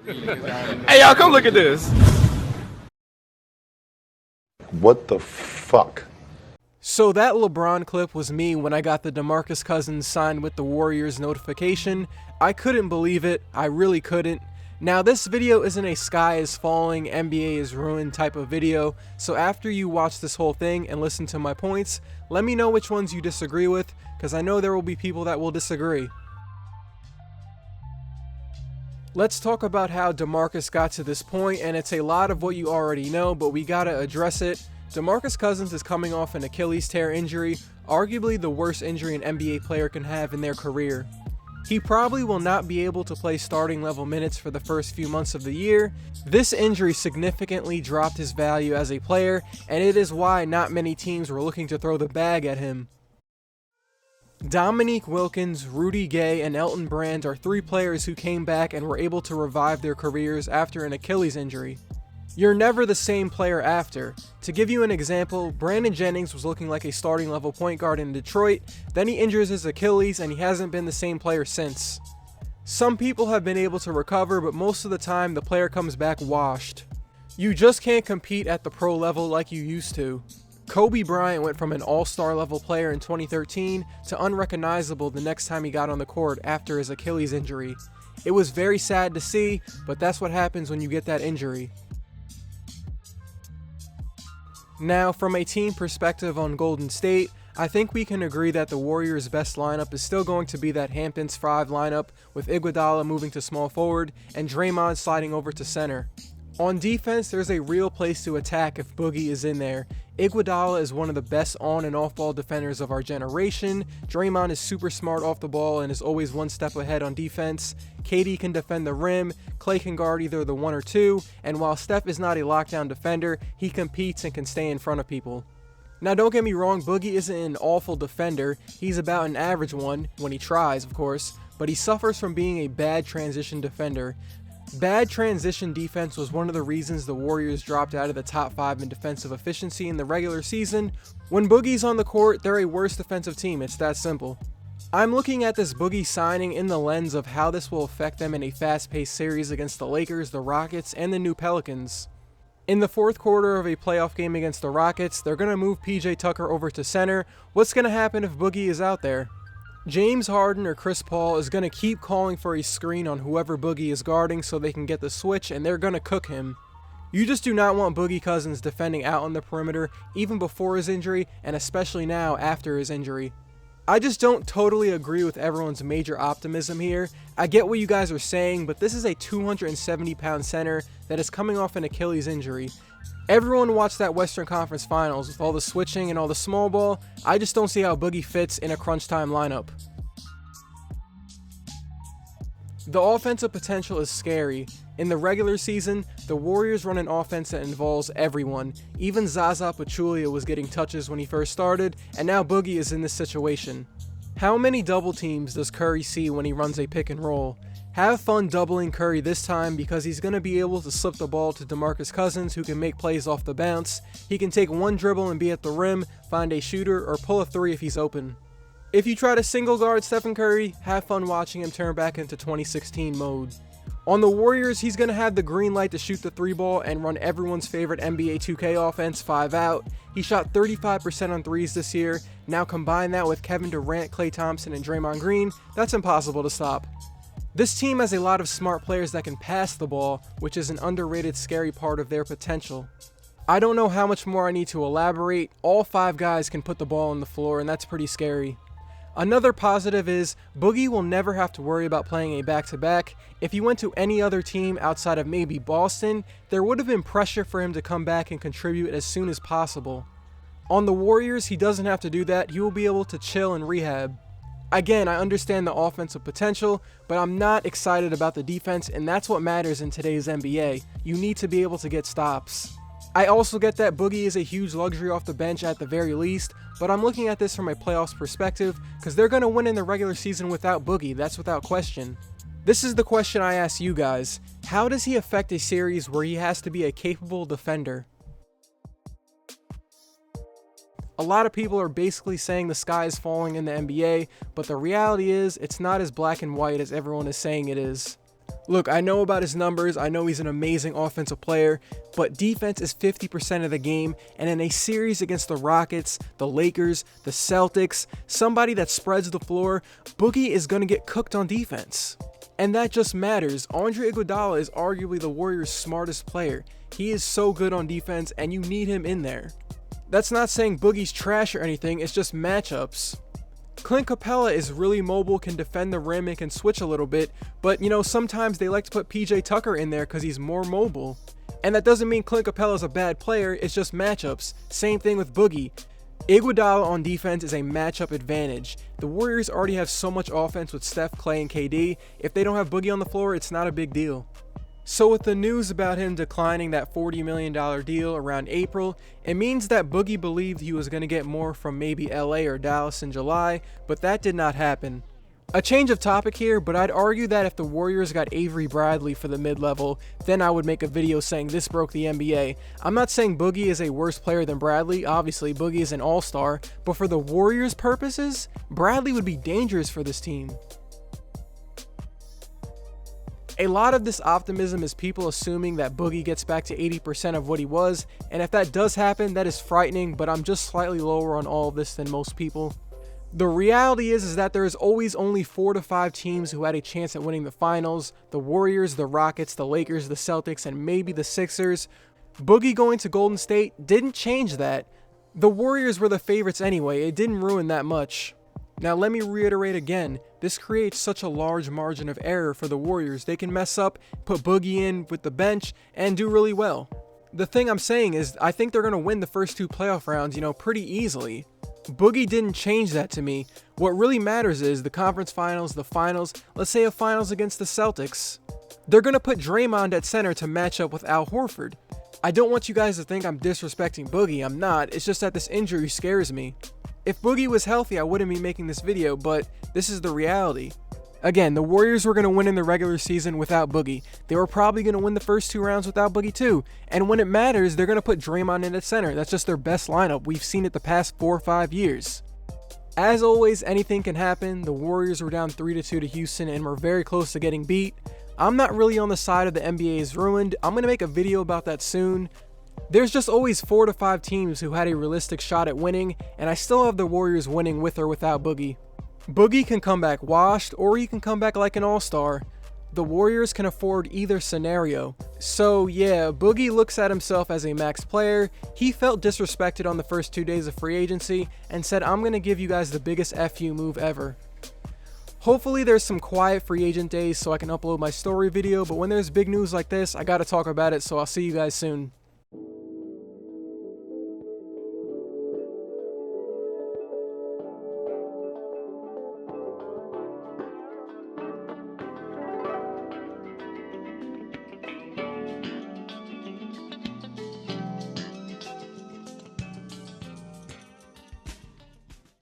Hey, y'all, come look at this. What the fuck? So that LeBron clip was me when I got the DeMarcus Cousins signed with the Warriors notification. I couldn't believe it. I really couldn't. Now this video isn't a sky is falling, NBA is ruined type of video, so after you watch this whole thing and listen to my points, let me know which ones you disagree with, because I know there will be people that will disagree. Let's talk about how DeMarcus got to this point, and it's a lot of what you already know, but we gotta address it. DeMarcus Cousins is coming off an Achilles tear injury, arguably the worst injury an NBA player can have in their career. He probably will not be able to play starting level minutes for the first few months of the year. This injury significantly dropped his value as a player, and it is why not many teams were looking to throw the bag at him. Dominique Wilkins, Rudy Gay, and Elton Brand are three players who came back and were able to revive their careers after an Achilles injury. You're never the same player after. To give you an example, Brandon Jennings was looking like a starting level point guard in Detroit, then he injures his Achilles and he hasn't been the same player since. Some people have been able to recover, but most of the time the player comes back washed. You just can't compete at the pro level like you used to. Kobe Bryant went from an all-star level player in 2013 to unrecognizable the next time he got on the court after his Achilles injury. It was very sad to see, but that's what happens when you get that injury. Now, from a team perspective on Golden State, I think we can agree that the Warriors' best lineup is still going to be that Hamptons 5 lineup with Iguodala moving to small forward and Draymond sliding over to center. On defense, there's a real place to attack if Boogie is in there. Iguodala is one of the best on and off ball defenders of our generation. Draymond is super smart off the ball and is always one step ahead on defense. KD can defend the rim, Klay can guard either the 1 or 2, and while Steph is not a lockdown defender, he competes and can stay in front of people. Now don't get me wrong, Boogie isn't an awful defender, he's about an average one, when he tries of course, but he suffers from being a bad transition defender. Bad transition defense was one of the reasons the Warriors dropped out of the top 5 in defensive efficiency in the regular season. When Boogie's on the court, they're a worse defensive team, it's that simple. I'm looking at this Boogie signing in the lens of how this will affect them in a fast-paced series against the Lakers, the Rockets, and the New Pelicans. In the fourth quarter of a playoff game against the Rockets, they're going to move PJ Tucker over to center. What's going to happen if Boogie is out there? James Harden or Chris Paul is going to keep calling for a screen on whoever Boogie is guarding so they can get the switch, and they're going to cook him. You just do not want Boogie Cousins defending out on the perimeter even before his injury and especially now after his injury. I just don't totally agree with everyone's major optimism here. I get what you guys are saying, but this is a 270-pound center that is coming off an Achilles injury. Everyone watched that Western Conference Finals with all the switching and all the small ball. I just don't see how Boogie fits in a crunch time lineup. The offensive potential is scary. In the regular season, the Warriors run an offense that involves everyone. Even Zaza Pachulia was getting touches when he first started, and now Boogie is in this situation. How many double teams does Curry see when he runs a pick and roll? Have fun doubling Curry this time because he's going to be able to slip the ball to DeMarcus Cousins, who can make plays off the bounce. He can take one dribble and be at the rim, find a shooter, or pull a 3 if he's open. If you try to single guard Stephen Curry, have fun watching him turn back into 2016 mode. On the Warriors, he's going to have the green light to shoot the 3 ball and run everyone's favorite NBA 2K offense 5 out. He shot 35% on 3s this year. Now combine that with Kevin Durant, Klay Thompson, and Draymond Green, that's impossible to stop. This team has a lot of smart players that can pass the ball, which is an underrated scary part of their potential. I don't know how much more I need to elaborate. All 5 guys can put the ball on the floor, and that's pretty scary. Another positive is Boogie will never have to worry about playing a back-to-back. If he went to any other team outside of maybe Boston, there would have been pressure for him to come back and contribute as soon as possible. On the Warriors, he doesn't have to do that. He will be able to chill and rehab. Again, I understand the offensive potential, but I'm not excited about the defense, and that's what matters in today's NBA. You need to be able to get stops. I also get that Boogie is a huge luxury off the bench at the very least, but I'm looking at this from a playoffs perspective because they're going to win in the regular season without Boogie, that's without question. This is the question I ask you guys. How does he affect a series where he has to be a capable defender? A lot of people are basically saying the sky is falling in the NBA, but the reality is it's not as black and white as everyone is saying it is. Look, I know about his numbers, I know he's an amazing offensive player, but defense is 50% of the game, and in a series against the Rockets, the Lakers, the Celtics, somebody that spreads the floor, Boogie is going to get cooked on defense. And that just matters. Andre Iguodala is arguably the Warriors' smartest player. He is so good on defense, and you need him in there. That's not saying Boogie's trash or anything, it's just matchups. Clint Capella is really mobile, can defend the rim, and can switch a little bit, but you know, sometimes they like to put PJ Tucker in there because he's more mobile. And that doesn't mean Clint Capella is a bad player, it's just matchups. Same thing with Boogie. Iguodala on defense is a matchup advantage. The Warriors already have so much offense with Steph, Klay, and KD. If they don't have Boogie on the floor, it's not a big deal. So with the news about him declining that $40 million deal around April, it means that Boogie believed he was going to get more from maybe LA or Dallas in July, but that did not happen. A change of topic here, but I'd argue that if the Warriors got Avery Bradley for the mid-level, then I would make a video saying this broke the NBA. I'm not saying Boogie is a worse player than Bradley, obviously Boogie is an all-star, but for the Warriors' purposes, Bradley would be dangerous for this team. A lot of this optimism is people assuming that Boogie gets back to 80% of what he was, and if that does happen, that is frightening, but I'm just slightly lower on all of this than most people. The reality is that there is always only 4 to 5 teams who had a chance at winning the finals: the Warriors, the Rockets, the Lakers, the Celtics, and maybe the Sixers. Boogie going to Golden State didn't change that. The Warriors were the favorites anyway, it didn't ruin that much. Now let me reiterate again, this creates such a large margin of error for the Warriors. They can mess up, put Boogie in with the bench, and do really well. The thing I'm saying is, I think they're going to win the first 2 playoff rounds, pretty easily. Boogie didn't change that to me. What really matters is the conference finals, the finals, let's say a finals against the Celtics. They're going to put Draymond at center to match up with Al Horford. I don't want you guys to think I'm disrespecting Boogie, I'm not, it's just that this injury scares me. If Boogie was healthy, I wouldn't be making this video, but this is the reality. Again, the Warriors were going to win in the regular season without Boogie. They were probably going to win the first 2 rounds without Boogie too. And when it matters, they're going to put Draymond in at center. That's just their best lineup. We've seen it the past 4 or 5 years. As always, anything can happen. The Warriors were down 3-2 to Houston and were very close to getting beat. I'm not really on the side of the NBA is ruined. I'm going to make a video about that soon. There's just always 4 to 5 teams who had a realistic shot at winning, and I still have the Warriors winning with or without Boogie. Boogie can come back washed, or he can come back like an all-star. The Warriors can afford either scenario. So yeah, Boogie looks at himself as a max player. He felt disrespected on the first 2 days of free agency and said, I'm going to give you guys the biggest FU move ever. Hopefully there's some quiet free agent days so I can upload my story video, but when there's big news like this, I gotta talk about it, so I'll see you guys soon.